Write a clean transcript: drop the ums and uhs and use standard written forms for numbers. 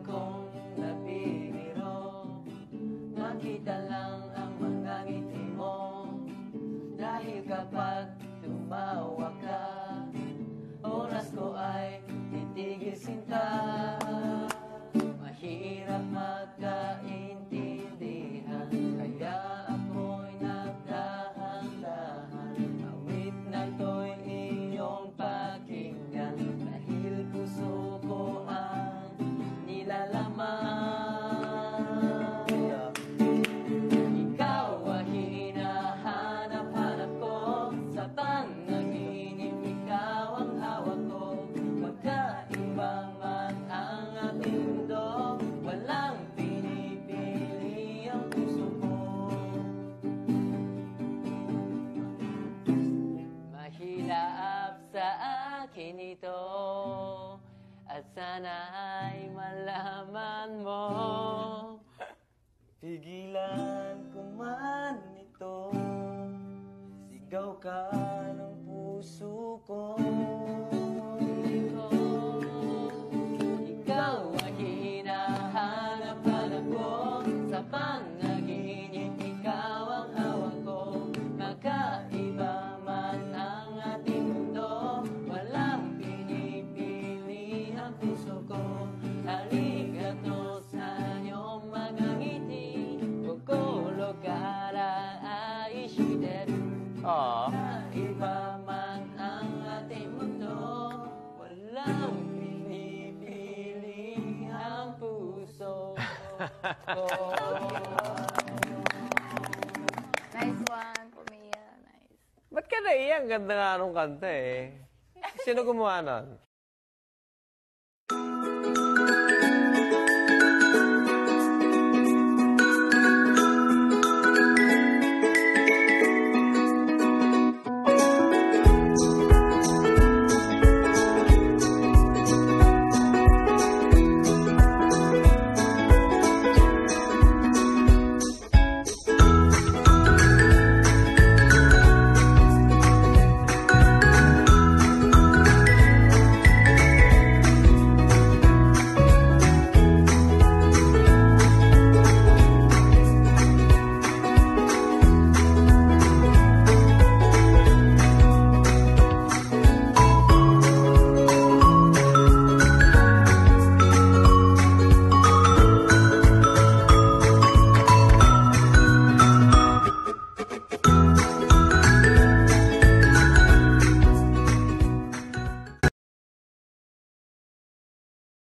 akong nabibiro. Makita lang ang mga ngiti mo. Dahil kapag tumawa ka, oras ko ay titigil sinta. Mahirap magkaintindihan, kaya ako'y nagdahan-dahan. Awit na ito'y iyong pakinggan, dahil puso ko ang nilalaman. Ikaw ang hinahanap-hanap ko, sa panaginip ikaw ang hawak ko. Magkaiba man ang ating mundo, walang pinipili ang puso ko. Mahilap sa akin ito, at sana'y malaman mo. Pigilan ko man ito, sigaw ka ng puso ko. Ikaw ang hinahanap-hanap ko, sa panaginip ikaw ang hawak ko. Magkaiba man ang ating mundo, walang pinipili ang puso ko. Halika't sa iyong mga ngiti, Kokoro kara aishiteru. Iba man ang ating mundo, walang pinipili ang puso ko. Nice one, Pumia. Nice. Ba't ka naiyak? Ganda nga nung kanta eh. Sino gumawa nun?